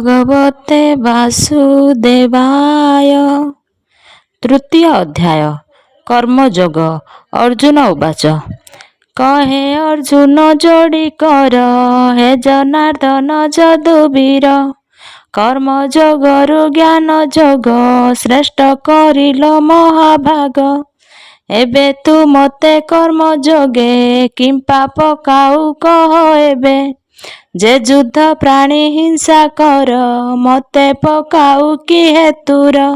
ଭଗବତେ ବାସୁଦେବାୟ। ତୃତୀୟ ଅଧ୍ୟାୟ କର୍ମଯୋଗ। ଅର୍ଜୁନ ଉବାଚ କହେ ଅର୍ଜୁନ ଯୋଡ଼ି କର ହେ ଜନାର୍ଦ୍ଦନ ଯଦୁବୀର। କର୍ମଯୋଗରୁ ଜ୍ଞାନ ଯୋଗ ଶ୍ରେଷ୍ଠ କରିଲ ମହାଭାଗ। ଏବେ ତୁ ମୋତେ କର୍ମଯୋଗେ କିମ୍ପା ପକାଉ କହ ଏବେ। ଯେ ଯୁଦ୍ଧ ପ୍ରାଣୀ ହିଂସା କର ମୋତେ ପକାଉ କି ହେତୁର।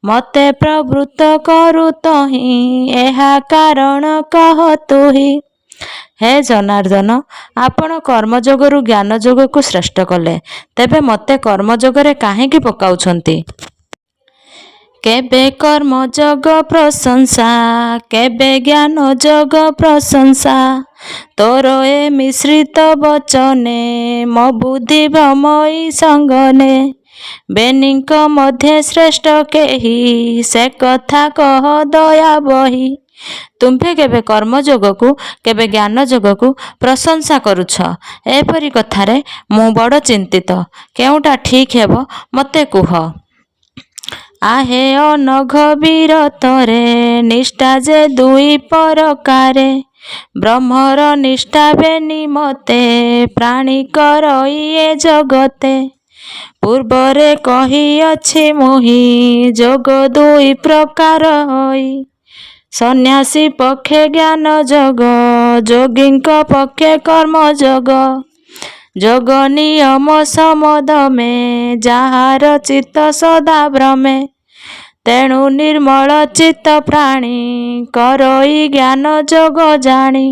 ମୋତେ ପ୍ରବୃତ୍ତ କରୁ ତହିଁ ଏହା କାରଣ କହ ତୁହି। ହେ ଜନାର୍ଦ୍ଦନ, ଆପଣ କର୍ମଯୋଗରୁ ଜ୍ଞାନ ଯୋଗକୁ ଶ୍ରେଷ୍ଠ କଲେ, ତେବେ ମୋତେ କର୍ମଯୋଗରେ କାହିଁକି ପକାଉଛନ୍ତି? କେବେ କର୍ମଯୋଗ ପ୍ରଶଂସା କେବେ ଜ୍ଞାନ ଯୋଗ ପ୍ରଶଂସା। ତୋର ଏ ମିଶ୍ରିତ ବଚନେ ମୋ ବୁଦ୍ଧି ଭ୍ରମଇ ସଙ୍ଗନେ। ବେନିଙ୍କ ମଧ୍ୟରେ ଶ୍ରେଷ୍ଠ କେହି ସେ କଥା କହ ଦୟା ବହି। ତୁମ୍ଭେ କେବେ କର୍ମଯୋଗକୁ କେବେ ଜ୍ଞାନ ଯୋଗକୁ ପ୍ରଶଂସା କରୁଛ। ଏପରି କଥାରେ ମୁଁ ବଡ଼ ଚିନ୍ତିତ। କେଉଁଟା ଠିକ୍ ହେବ ମୋତେ କୁହ। ଆହେ ଅନଘ ବିରତରେ ନିଷ୍ଠା ଯେ ଦୁଇ ପ୍ରକାରେ। ବ୍ରହ୍ମର ନିଷ୍ଠା ବେନି ମତେ ପ୍ରାଣୀ କରଇ ଏ ଜଗତେ। ପୂର୍ବରେ କହିଅଛି ମୁହିଁ ଯୋଗ ଦୁଇ ପ୍ରକାର ହୋଇ। ସନ୍ନ୍ୟାସୀ ପକ୍ଷେ ଜ୍ଞାନ ଯୋଗ ଯୋଗୀଙ୍କ ପକ୍ଷେ କର୍ମଯୋଗ। ଯୋଗ ନିୟମ ସମଦମେ ଯାହାର ଚିତ୍ତ ସଦା ଭ୍ରମେ। ତେଣୁ ନିର୍ମଳ ଚିତ୍ତ ପ୍ରାଣୀ କରଇ ଜ୍ଞାନ ଯୋଗ ଜାଣି।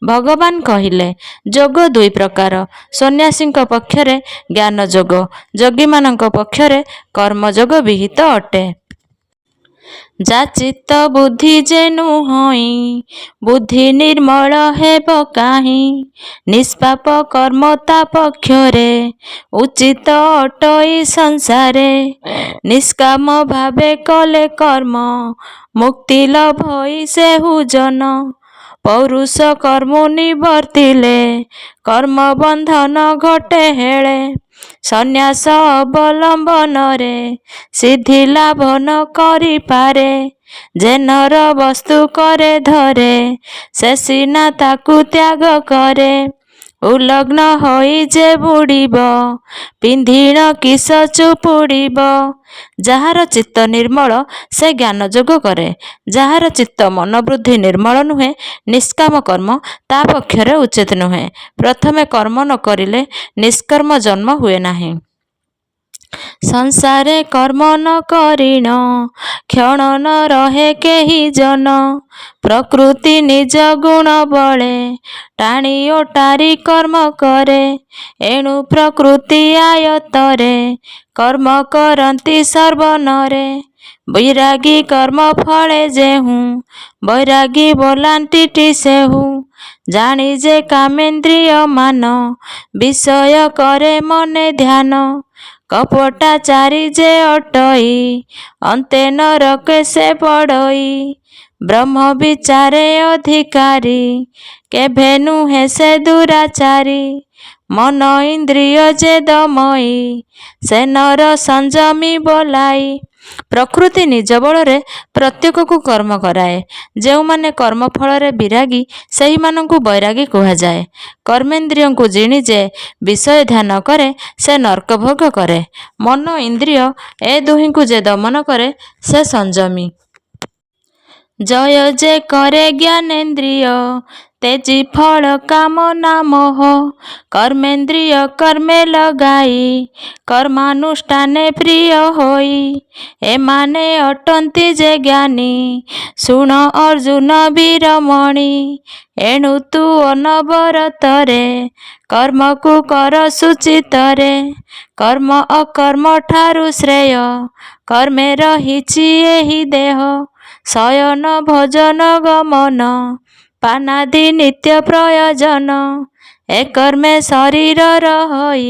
ଭଗବାନ କହିଲେ ଯୋଗ ଦୁଇ ପ୍ରକାର। ସନ୍ନ୍ୟାସୀଙ୍କ ପକ୍ଷରେ ଜ୍ଞାନ ଯୋଗ, ଯୋଗୀମାନଙ୍କ ପକ୍ଷରେ କର୍ମଯୋଗ ବିହିତ ଅଟେ। ଯା ଚିତ୍ତ ବୁଦ୍ଧି ଯେ ନୁହଁଇ ବୁଦ୍ଧି ନିର୍ମଳ ହେବ କାହିଁ। ନିଷ୍ପାପ କର୍ମ ତା ପକ୍ଷରେ ଉଚିତ ଅଟଇ ସଂସାରେ। ନିଷ୍କାମ ଭାବେ କଲେ କର୍ମ ମୁକ୍ତି ଲଭଇ ସେହୁ ଜନ। ପୌରୁଷ କର୍ମୁ ନିବର୍ତ୍ତିଲେ କର୍ମ ବନ୍ଧନ ଘଟେ ହେଳେ। ସନ୍ନ୍ୟାସ ଅବଲମ୍ବନରେ ସିଦ୍ଧି ଲାଭ ନ କରିପାରେ। ଯେ ନର ବସ୍ତୁ କରେ ଧରେ ସେ ସିନା ତାକୁ ତ୍ୟାଗ କରେ। ଉଲଗ୍ନ ହୋଇ ଯେ ବୁଡ଼ିବ ପିନ୍ଧିଣ କିସ ଚୁପୁଡ଼ିବ। ଯାହାର ଚିତ୍ତ ନିର୍ମଳ ସେ ଜ୍ଞାନ ଯୋଗ କରେ। ଯାହାର ଚିତ୍ତ ମନୋବୃତ୍ତି ନିର୍ମଳ ନୁହେଁ ନିଷ୍କାମ କର୍ମ ତା ପକ୍ଷରେ ଉଚିତ ନୁହେଁ। ପ୍ରଥମେ କର୍ମ ନ କରିଲେ ନିଷ୍କର୍ମ ଜନ୍ମ ହୁଏ ନାହିଁ। ସଂସାରେ କର୍ମ ନ କରିଣ କ୍ଷଣ ନ ରହେ କେହି ଜନ। ପ୍ରକୃତି ନିଜ ଗୁଣ ବଳେ ଟାଣି ଓଟାରି କର୍ମ କରେ। ଏଣୁ ପ୍ରକୃତି ଆୟତରେ କର୍ମ କରନ୍ତି ସର୍ବନରେ। ବୈରାଗୀ କର୍ମ ଫଳେ ଯେହୁ ବୈରାଗୀ ବୋଲାନ୍ତିଟି ସେହୁ। ଜାଣି ଯେ କାମେନ୍ଦ୍ରିୟ ମାନ ବିଷୟ କରେ ମନେ ଧ୍ୟାନ। କପଟାଚାରୀ ଯେ ଅଟଇ ଅନ୍ତେ ନରକେ ସେ ପଡ଼ଇ। ବ୍ରହ୍ମ ବିଚାରେ ଅଧିକାରୀ କେଭେ ନୁହେଁ ସେ ଦୁରାଚାରୀ। ମନ ଇନ୍ଦ୍ରିୟ ଯେ ଦମଇ ସେ ନର ସଂଯମୀ ବୋଲାଇ। ପ୍ରକୃତି ନିଜ ବଳରେ ପ୍ରତ୍ୟେକକୁ କର୍ମ କରାଏ। ଯେଉଁମାନେ କର୍ମ ଫଳରେ ବିରାଗୀ ସେହିମାନଙ୍କୁ ବୈରାଗୀ କୁହାଯାଏ। କର୍ମେନ୍ଦ୍ରିୟଙ୍କୁ ଜିଣି ଯେ ବିଷୟ ଧ୍ୟାନ କରେ ସେ ନର୍କ ଭୋଗ କରେ। ମନ ଇନ୍ଦ୍ରିୟ ଏ ଦୁହିଁଙ୍କୁ ଯେ ଦମନ କରେ ସେ ସଂଯମୀ। ଜୟ ଯେ କରେ ଜ୍ଞାନେନ୍ଦ୍ରିୟ ତେଜି ଫଳ କାମନା ମୋହ। କର୍ମେନ୍ଦ୍ରିୟ କର୍ମେ ଲଗାଇ କର୍ମାନୁଷ୍ଠାନେ ପ୍ରିୟ ହୋଇ। ଏମାନେ ଅଟନ୍ତି ଯେ ଜ୍ଞାନୀ ଶୁଣ ଅର୍ଜୁନ ବୀରମଣି। ଏଣୁ ତୁ ଅନବରତରେ କର୍ମକୁ କର ସୁଚିତରେ। କର୍ମ ଅକର୍ମ ଠାରୁ ଶ୍ରେୟ କର୍ମେ ରହିଛି ଏହି ଦେହ। ଶୟନ ଭୋଜନ ଗମନ ପାନାଦି ନିତ୍ୟ ପ୍ରୟୋଜନ। ଏ କର୍ମେ ଶରୀର ରହଇ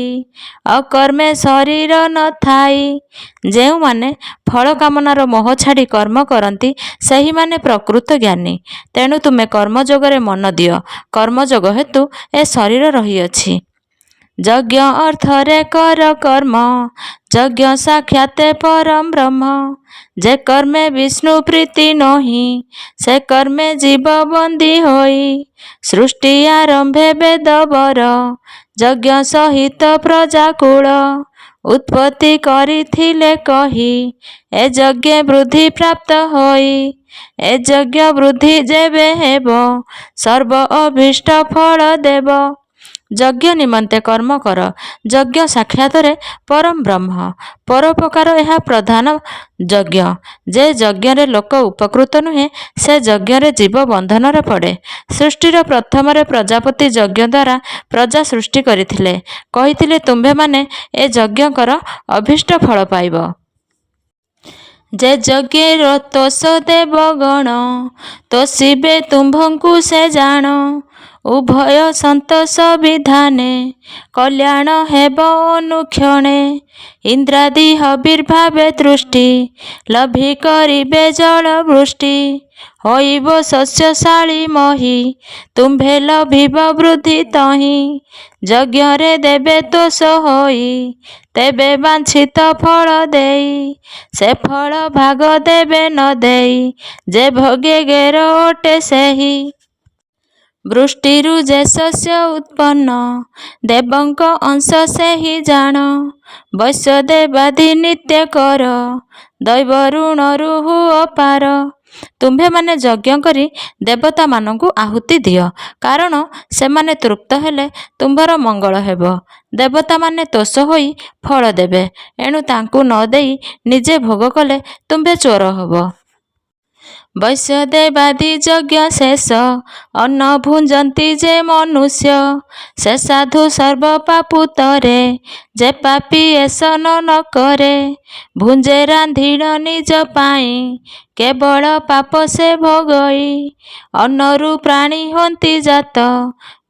ଅକର୍ମେ ଶରୀର ନଥାଇ। ଯେଉଁମାନେ ଫଳ କାମନାର ମୋହ ଛାଡ଼ି କର୍ମ କରନ୍ତି ସେହିମାନେ ପ୍ରକୃତ ଜ୍ଞାନୀ। ତେଣୁ ତୁମେ କର୍ମଯୋଗରେ ମନ ଦିଅ। କର୍ମଯୋଗ ହେତୁ ଏ ଶରୀର ରହିଅଛି। ଯଜ୍ଞ ଅର୍ଥରେ କର କର୍ମ, ଯଜ୍ଞ ସାକ୍ଷାତେ ପରମ ବ୍ରହ୍ମ। ଯେ କର୍ମେ ବିଷ୍ଣୁ ପ୍ରୀତି ନୋହି, ସେ କର୍ମେ ଜୀବ ବନ୍ଦୀ ହୋଇ। ସୃଷ୍ଟି ଆରମ୍ଭେ ବେଦ ବର, ଯଜ୍ଞ ସହିତ ପ୍ରଜାକୁଳ। ଉତ୍ପତ୍ତି କରିଥିଲେ କହି, ଏ ଯଜ୍ଞେ ବୃଦ୍ଧି ପ୍ରାପ୍ତ ହୋଇ। ଏ ଯଜ୍ଞ ବୃଦ୍ଧି ଯେବେ ହେବ, ସର୍ବ ଅଭୀଷ୍ଟ ଫଳ ଦେବ। ଯଜ୍ଞ ନିମନ୍ତେ କର୍ମ କର, ଯଜ୍ଞ ସାକ୍ଷାତରେ ପରମ ବ୍ରହ୍ମ। ପରୋପକାର ଏହା ପ୍ରଧାନ ଯଜ୍ଞ। ଯେ ଯଜ୍ଞରେ ଲୋକ ଉପକୃତ ନୁହେଁ, ସେ ଯଜ୍ଞରେ ଜୀବ ବନ୍ଧନରେ ପଡ଼େ। ସୃଷ୍ଟିର ପ୍ରଥମରେ ପ୍ରଜାପତି ଯଜ୍ଞ ଦ୍ୱାରା ପ୍ରଜା ସୃଷ୍ଟି କରିଥିଲେ। କହିଥିଲେ ତୁମ୍ଭେମାନେ ଏ ଯଜ୍ଞ କର, ଅଭୀଷ୍ଟ ଫଳ ପାଇବ। ଯେ ଯଜ୍ଞର ତୋଷ ଦେବଗଣ, ତୋଷିବେ ତୁମ୍ଭଙ୍କୁ ସେ ଜାଣ। ଉଭୟ ସନ୍ତୋଷ ବିଧାନେ, କଲ୍ୟାଣ ହେବ ଅନୁକ୍ଷଣେ। ଇନ୍ଦ୍ରାଦି ହବିର୍ଭାବେ ତୃଷ୍ଟି, ଲଭି କରିବେ ଜଳ ବୃଷ୍ଟି। ହୋଇବ ଶସ୍ୟଶାଳୀ ମହି, ତୁମ୍ଭେ ଲଭିବ ବୃଦ୍ଧି ତହିଁ। ଯଜ୍ଞରେ ଦେବେ ତୋଷ ହୋଇ, ତେବେ ବାଞ୍ଛିତ ଫଳ ଦେଇ। ସେ ଫଳ ଭାଗ ଦେବେ ନ ଦେଇ, ଯେ ଭୋଗେ ଗେର ଅଟେ ସେହି। ବୃଷ୍ଟିରୁ ଯେ ଶସ୍ୟ ଉତ୍ପନ୍ନ, ଦେବଙ୍କ ଅଂଶ ସେହି ଜାଣ। ବୈଶ୍ୟ ଦେବାଦି ନିତ୍ୟ କର, ଦୈବ ଋଣରୁ ହୁଅ ପାର। ତୁମ୍ଭେମାନେ ଯଜ୍ଞ କରି ଦେବତାମାନଙ୍କୁ ଆହୁତି ଦିଅ, କାରଣ ସେମାନେ ତୃପ୍ତ ହେଲେ ତୁମ୍ଭର ମଙ୍ଗଳ ହେବ। ଦେବତାମାନେ ତୋଷ ହୋଇ ଫଳ ଦେବେ, ଏଣୁ ତାଙ୍କୁ ନ ଦେଇ ନିଜେ ଭୋଗ କଲେ ତୁମ୍ଭେ ଚୋର ହେବ। ବୈଶ୍ୟ ଦେବାଦି ଯଜ୍ଞ ଶେଷ, ଅନ୍ନ ଭୁଞ୍ଜନ୍ତି ଯେ ମନୁଷ୍ୟ। ସେ ସାଧୁ ସର୍ବ ପାପୁତରେ, ଯେ ପାପୀ ଏସନ ନ କରେ। ଭୁଞ୍ଜେ ରାନ୍ଧିଣ ନିଜ ପାଇଁ, କେବଳ ପାପ ସେ ଭୋଗଇ। ଅନ୍ନରୁ ପ୍ରାଣୀ ହୁଅନ୍ତି ଜାତ,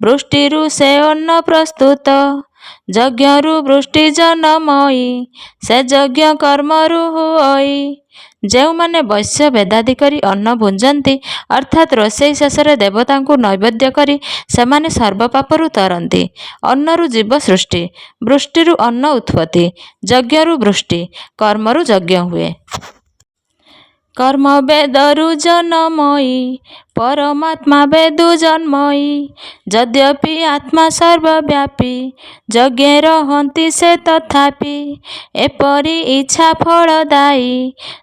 ବୃଷ୍ଟିରୁ ସେ ଅନ୍ନ ପ୍ରସ୍ତୁତ। ଯଜ୍ଞରୁ ବୃଷ୍ଟି ଜନମଇ, ସେ ଯଜ୍ଞ କର୍ମରୁ ହୁଅଇ। ଯେଉଁମାନେ ବୈଶ୍ୟ ବେଦାଦି କରି ଅନ୍ନ ଭୁଞ୍ଜନ୍ତି, ଅର୍ଥାତ୍ ରୋଷେଇ ଶେଷରେ ଦେବତାଙ୍କୁ ନୈବେଦ୍ୟ କରି ସେମାନେ ସର୍ବ ପାପରୁ ତରନ୍ତି। ଅନ୍ନରୁ ଜୀବ ସୃଷ୍ଟି, ବୃଷ୍ଟିରୁ ଅନ୍ନ ଉତ୍ପତ୍ତି, ଯଜ୍ଞରୁ ବୃଷ୍ଟି, କର୍ମରୁ ଯଜ୍ଞ ହୁଏ। କର୍ମ ବେଦରୁ ଜନମଇ, ପରମାତ୍ମା ବେଦୁ ଜନ୍ମଇ। ଯଦ୍ୟପି ଆତ୍ମା ସର୍ବବ୍ୟାପୀ, ଯଜ୍ଞେ ରହନ୍ତି ସେ ତଥାପି। ଏପରି ଇଚ୍ଛା ଫଳଦାୟୀ,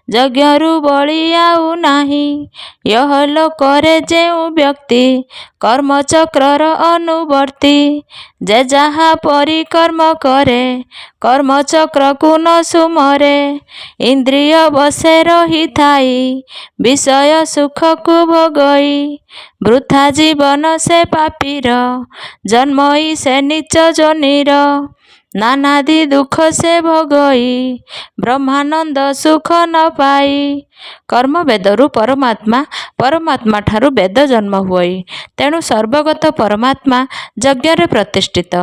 ଯଜ୍ଞରୁ ବଳି ଆଉ ନାହିଁ। ୟହଲୋକରେ ଯେଉଁ ବ୍ୟକ୍ତି, କର୍ମଚକ୍ରର ଅନୁବର୍ତ୍ତୀ। ଯେ ଯାହା ପରି କର୍ମ କରେ, କର୍ମଚକ୍ରକୁ ନ ସୁମରେ। ଇନ୍ଦ୍ରିୟ ବଶେ ରହିଥାଇ, ବିଷୟ ସୁଖକୁ ଭୋଗଇ। ବୃଥା ଜୀବନ ସେ ପାପୀର, ଜନ୍ମଇ ସେ ନୀଚ ଯୋନିର। ନାନାଦି ଦୁଃଖ ସେ ଭୋଗଇ, ବ୍ରହ୍ମାନନ୍ଦ ସୁଖ ନ ପାଇ। କର୍ମ ବେଦରୁ ପରମାତ୍ମା, ପରମାତ୍ମା ଠାରୁ ବେଦ ଜନ୍ମ ହୁଅଇ। ତେଣୁ ସର୍ବଗତ ପରମାତ୍ମା ଯଜ୍ଞରେ ପ୍ରତିଷ୍ଠିତ।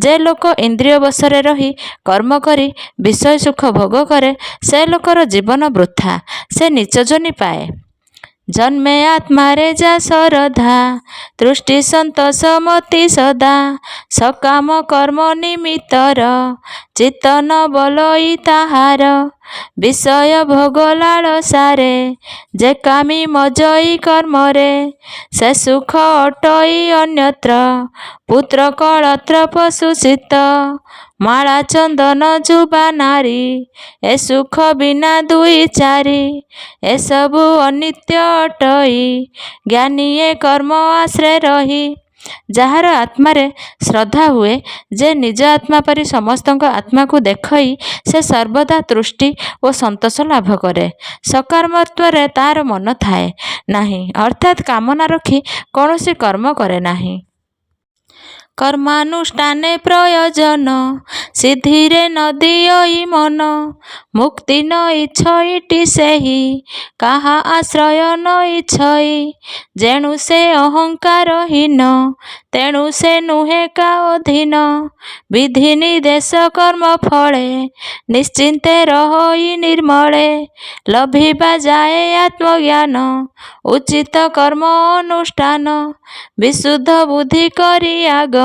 ଯେ ଲୋକ ଇନ୍ଦ୍ରିୟ ବଶରେ ରହି କର୍ମ କରି ବିଷୟ ସୁଖ ଭୋଗ କରେ, ସେ ଲୋକର ଜୀବନ ବୃଥା, ସେ ନୀଚ ଯୋନି ପାଏ। ଜନ୍ମେ ଆତ୍ମାରେ ଯା ଶରଧା, ତୃଷ୍ଟି ସନ୍ତୋଷ ମତି ସଦା। ସକାମ କର୍ମ ନିମିତ୍ତର, ଚିତ୍ତ ନ ବଲଇ ତାହାର। ବିଷୟ ଭୋଗ ଲାଳସାରେ, ଯେ କାମୀ ମଜଇ କର୍ମରେ। ସେ ସୁଖ ଅଟଇ ଅନ୍ୟତ୍ର, ପୁତ୍ର କଳତ୍ର ପଶୁ ଚିତ୍ତ। ମାଳା ଚନ୍ଦନ ଯୁବା ନାରୀ, ଏ ସୁଖ ବିନା ଦୁଇ ଚାରି। ଏସବୁ ଅନିତ୍ୟ ଅଟଇ, ଜ୍ଞାନୀ ଏ କର୍ମ ଆଶ୍ରେ ରହି। ଯାହାର ଆତ୍ମାରେ ଶ୍ରଦ୍ଧା ହୁଏ, ଯେ ନିଜ ଆତ୍ମା ପରି ସମସ୍ତଙ୍କ ଆତ୍ମାକୁ ଦେଖଇ ସେ ସର୍ବଦା ତୃଷ୍ଟି ଓ ସନ୍ତୋଷ ଲାଭ କରେ। ସକର୍ମତ୍ୱରେ ତାର ମନ ଥାଏ ନାହିଁ, ଅର୍ଥାତ୍ କାମନା ରଖି କୌଣସି କର୍ମ କରେ ନାହିଁ। କର୍ମାନୁଷ୍ଠାନେ ପ୍ରୟୋଜନ, ସିଦ୍ଧିରେ ନ ଦିଅଇ ମନ। ମୁକ୍ତି ନ ଇଚ୍ଛଇଟି ସେହି, କାହା ଆଶ୍ରୟ ନ ଇଚ୍ଛଇ। ଯେଣୁ ସେ ଅହଙ୍କାରହୀନ, ତେଣୁ ସେ ନୁହେଁ କା ଅଧୀନ। ବିଧି ନିଦେଶ କର୍ମ ଫଳେ, ନିଶ୍ଚିନ୍ତେ ରହଇ ନିର୍ମଳେ। ଲଭିବା ଯାଏ ଆତ୍ମଜ୍ଞାନ, ଉଚିତ କର୍ମ ଅନୁଷ୍ଠାନ। ବିଶୁଦ୍ଧ ବୁଦ୍ଧି କରି ଆଗ,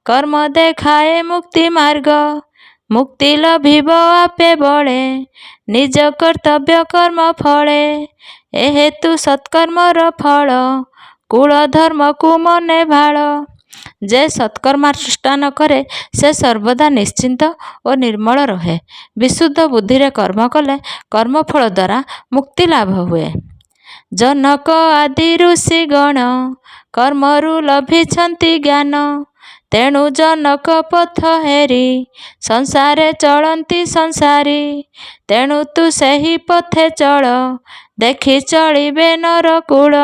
कर्म देखाए मुक्ति मार्ग। मुक्ति लभिब आपे बळे, निज कर्तव्य कर्म फळे। ए हेतु सत्कर्मर फल, कुल धर्मकु मने भाळ। जे सत्कर्मानुष्ठान करे से सर्वदा निश्चिंत और निर्मल रहे। विशुद्ध बुद्धिरे कर्म कले कर्मफल द्वारा मुक्ति लाभ हुए। जनक आदि ऋषिगण कर्मरु लभिछन्ति ज्ञान। तेणु जनक पथ हेरी संसारे चलन्ति संसारी। तेणु तू सही पथे चल, देखि चलिबे नरकूल।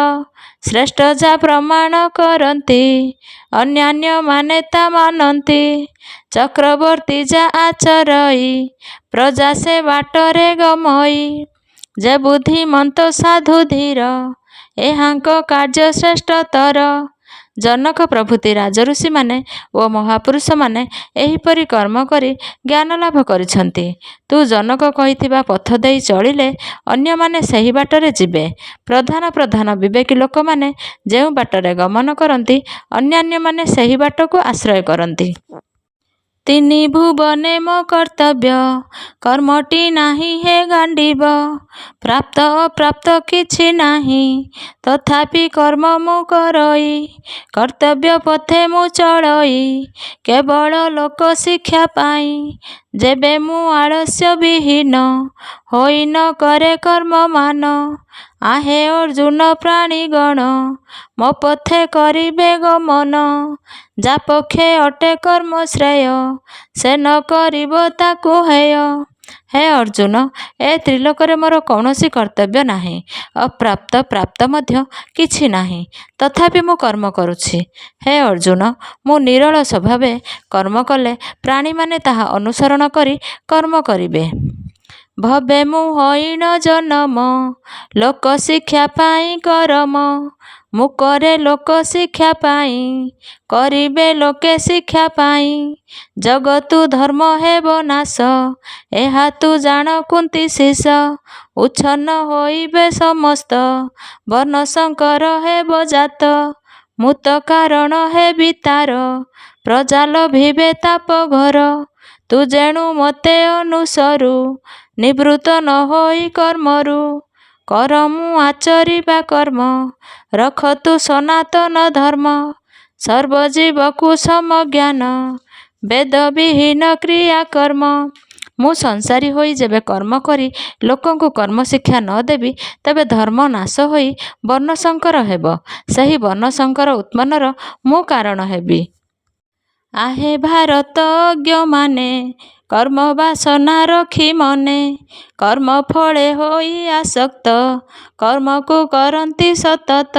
श्रेष्ठ जा प्रमाण करन्ति, अन्यान्य माने ता मानन्ति। चक्रवर्ती जा आचरई, प्रजा से बाटरे गमई। जे बुद्धिमंत साधु धीर, एहांक कार्य श्रेष्ठतर। जनक प्रभृति राजऋषि माने ओ महापुरुष माने एहिपरि कर्म करी ज्ञान लाभ करिछन्ति। तू जनक कहिथिबा पथ देई चलिले अन्य माने सही बाटरे जिबे। प्रधान प्रधान विवेकी लोकमाने ଯେଉଁ ବାଟରେ ଗମନ କରନ୍ତି, ଅନ୍ୟାନ୍ୟ ମାନେ ସେହି ବାଟକୁ ଆଶ୍ରୟ କରନ୍ତି। ତିନି ଭୁବନେ ମୋ କର୍ତ୍ତବ୍ୟ, କର୍ମଟି ନାହିଁ ହେ ଗାଣ୍ଡିବ। ପ୍ରାପ୍ତ ଅପ୍ରାପ୍ତ କିଛି ନାହିଁ, ତଥାପି କର୍ମ ମୁଁ କରଇ। କର୍ତ୍ତବ୍ୟ ପଥେ ମୁଁ ଚଳଇ, କେବଳ ଲୋକ ଶିକ୍ଷା ପାଇଁ। ଯେବେ ମୁଁ ଆଳସ୍ୟ ବିହୀନ, ହୋଇ ନ କରେ କର୍ମ ମାନ। आहे ଅର୍ଜୁନ ପ୍ରାଣୀଗଣ, ମୋ ପଥେ କରିବେ ଗମନ। ଯା ପକ୍ଷେ ଅଟେ କର୍ମ ଶ୍ରେୟ, ସେ ନ କରିବ ତାକୁ ହେୟ। ହେ ଅର୍ଜୁନ, ଏ ତ୍ରିଲୋକରେ ମୋର କୌଣସି କର୍ତ୍ତବ୍ୟ ନାହିଁ, ଅପ୍ରାପ୍ତ ପ୍ରାପ୍ତ ମଧ୍ୟ କିଛି ନାହିଁ, ତଥାପି ମୁଁ କର୍ମ କରୁଛି। ହେ ଅର୍ଜୁନ, ମୁଁ ନିରଳ ସ୍ୱଭାବେ କର୍ମ କଲେ ପ୍ରାଣୀମାନେ ତାହା ଅନୁସରଣ କରି କର୍ମ କରିବେ। ଭବେ ମୁଁ ହଇଣ ଜନମ, ଲୋକ ଶିକ୍ଷା ପାଇଁ କରମ। ମୁଁ କରେ ଲୋକ ଶିକ୍ଷା ପାଇଁ, କରିବେ ଲୋକେ ଶିକ୍ଷା ପାଇଁ। ଜଗତୁ ଧର୍ମ ହେବ ନାଶ, ଏହା ତୁ ଜାଣ କୁନ୍ତି ଶୀଷ। ଉଚ୍ଛନ୍ନ ହୋଇବେ ସମସ୍ତ, ବର୍ଣ୍ଣ ସଂକର ହେବ ଜାତ। ମୂତ କାରଣ ହେବି ତାର, ପ୍ରଜା ଲଭିବେ ତାପ ଘର। ତୁ ଯେଣୁ ମୋତେ ଅନୁସରୁ, ନିବୃତ ନ ହୋଇ କର୍ମରୁ। କର ମୁଁ ଆଚରିବା କର୍ମ, ରଖ ତୁ ସନାତନ ଧର୍ମ। ସର୍ବଜୀବକୁ ସମଜ୍ଞାନ, ବେଦ ବିହୀନ କ୍ରିୟା କର୍ମ। ମୁଁ ସଂସାରୀ ହୋଇ ଯେବେ କର୍ମ କରି ଲୋକଙ୍କୁ କର୍ମ ଶିକ୍ଷା ନ ଦେବି, ତେବେ ଧର୍ମ ନାଶ ହୋଇ ବର୍ଣ୍ଣ ସଂକର ହେବ। ସେହି ବର୍ଣ୍ଣ ସଂକର ଉତ୍ପନ୍ନର ମୁଁ କାରଣ ହେବି। आहे ଭାରତ ଅଜ୍ଞମାନେ, କର୍ମ ବାସନା ରଖି ମନେ। କର୍ମ ଫଳେ ହୋଇ ଆସକ୍ତ, କର୍ମକୁ କରନ୍ତି ସତତ।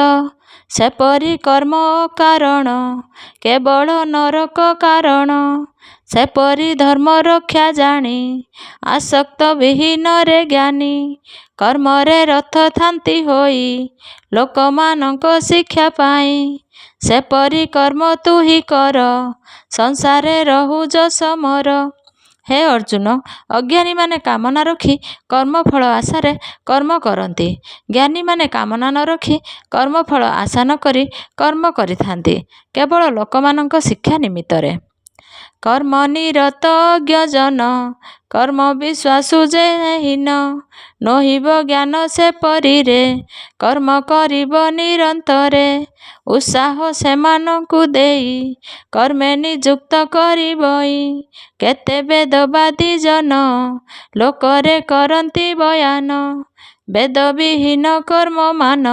ସେପରି କର୍ମ ଅକାରଣ, କେବଳ ନରକ କାରଣ। ସେପରି ଧର୍ମ ରକ୍ଷା ଜାଣି, ଆସକ୍ତ ବିହୀନରେ ଜ୍ଞାନୀ। କର୍ମରେ ରତ ଥାନ୍ତି ହୋଇ, ଲୋକମାନଙ୍କ ଶିକ୍ଷା ପାଇଁ। ସେପରି କର୍ମ ତୁ ହି କର, ସଂସାରେ ରହୁ ଯଶ ମୋର। ହେ ଅର୍ଜୁନ, ଅଜ୍ଞାନୀମାନେ କାମନା ରଖି କର୍ମଫଳ ଆଶାରେ କର୍ମ କରନ୍ତି। ଜ୍ଞାନୀମାନେ କାମନା ନ ରଖି କର୍ମଫଳ ଆଶା ନ କରି କର୍ମ କରିଥାନ୍ତି, କେବଳ ଲୋକମାନଙ୍କ ଶିକ୍ଷା ନିମିତ୍ତରେ। କର୍ମ ନିରତ ଅଜ୍ଞଜନ, କର୍ମ ବିଶ୍ୱାସୁ ଯେ ହୀନ। ନୋହିବ ଜ୍ଞାନ ସେପରିରେ, କର୍ମ କରିବ ନିରନ୍ତରେ। ଉତ୍ସାହ ସେମାନଙ୍କୁ ଦେଇ, କର୍ମେ ନିଯୁକ୍ତ କରିବଇ। କେତେ ବେଦବାଦୀ ଜନ, ଲୋକରେ କରନ୍ତି ବୟାନ। ବେଦ ବିହୀନ କର୍ମ ମାନ,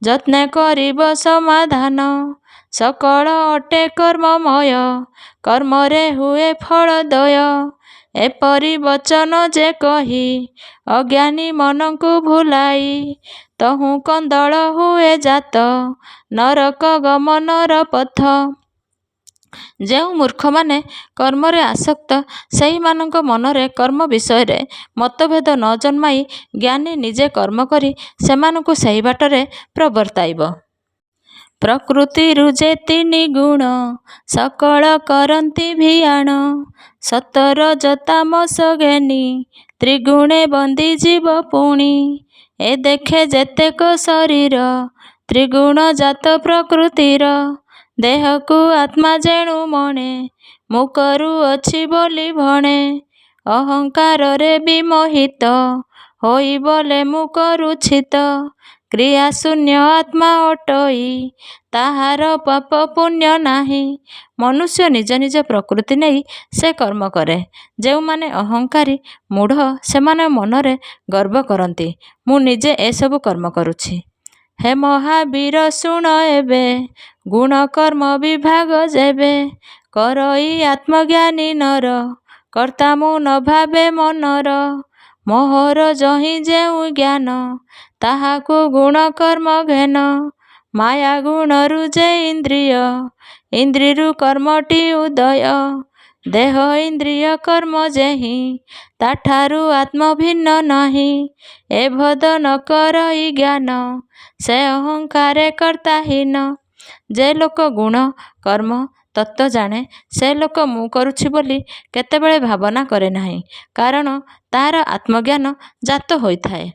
ଯତ୍ନେ କରିବ ସମାଧାନ। ସକଳ ଅଟେ କର୍ମମୟ, କର୍ମରେ ହୁଏ ଫଳଦୟ। ଏପରି ବଚନ ଯେ କହି, ଅଜ୍ଞାନୀ ମନଙ୍କୁ ଭୁଲାଇ। ତହୁଁ କନ୍ଦଳ ହୁଏ ଜାତ, ନରକ ଗମନର ପଥ। ଯେଉଁ ମୂର୍ଖମାନେ କର୍ମରେ ଆସକ୍ତ, ସେହିମାନଙ୍କ ମନରେ କର୍ମ ବିଷୟରେ ମତଭେଦ ନ ଜନ୍ମାଇ ଜ୍ଞାନୀ ନିଜେ କର୍ମ କରି ସେମାନଙ୍କୁ ସେହି ବାଟରେ ପ୍ରବର୍ତ୍ତାଇବ। ପ୍ରକୃତିରୁ ଯେ ତିନି ଗୁଣ, ସକଳ କରନ୍ତି ଭିଆଣ। ସତ ରଜ ତାମସ ଘେନି, ତ୍ରିଗୁଣେ ବନ୍ଦୀ ଯିବ ପୁଣି। ଏ ଦେଖେ ଯେତେକ ଶରୀର, ତ୍ରିଗୁଣ ଜାତ ପ୍ରକୃତିର। ଦେହକୁ ଆତ୍ମା ଯେଣୁ ମଣେ, ମୁଁ କରୁଅଛି ବୋଲି ଭଣେ। ଅହଙ୍କାରରେ ବିମୋହିତ ହୋଇ ବୋଲେ ମୁଁ କରୁଛି ତ। କ୍ରିୟା ଶୂନ୍ୟ ଆତ୍ମା ଅଟଇ, ତାହାର ପାପ ପୁଣ୍ୟ ନାହିଁ। ମନୁଷ୍ୟ ନିଜ ନିଜ ପ୍ରକୃତି ନେଇ ସେ କର୍ମ କରେ। ଯେଉଁମାନେ ଅହଙ୍କାରୀ ମୂଢ଼ ସେମାନେ ମନରେ ଗର୍ବ କରନ୍ତି, ମୁଁ ନିଜେ ଏସବୁ କର୍ମ କରୁଛି। ହେ ମହାବୀର ଶୁଣ ଏବେ, ଗୁଣ କର୍ମ ବିଭାଗ ଯେବେ। କରଇ ଆତ୍ମଜ୍ଞାନୀ ନର, କର୍ତ୍ତା ମୁଁ ନ ଭାବେ ମନର। ମୋହର ଯହିଁ ଯେଉଁ ଜ୍ଞାନ, ତାହାକୁ ଗୁଣ କର୍ମ ଘେନ। ମାୟା ଗୁଣରୁ ଯେ ଇନ୍ଦ୍ରିୟ, ଇନ୍ଦ୍ରିୟରୁ କର୍ମଟି ଉଦୟ। ଦେହ ଇନ୍ଦ୍ରିୟ କର୍ମ ଯେହିଁ, ତାଠାରୁ ଆତ୍ମ ଭିନ୍ନ ନାହିଁ। ଏଭଦ ନ କରଇ ଜ୍ଞାନ, ସେ ଅହଙ୍କାରେ କର୍ତ୍ତାହୀନ। ଯେ ଲୋକ ଗୁଣ କର୍ମ ତତ୍ତ୍ୱ ଜାଣେ, ସେ ଲୋକ ମୁଁ କରୁଛି ବୋଲି କେତେବେଳେ ଭାବନା କରେ ନାହିଁ। କାରଣ ତାହାର ଆତ୍ମଜ୍ଞାନ ଜାତ ହୋଇଥାଏ।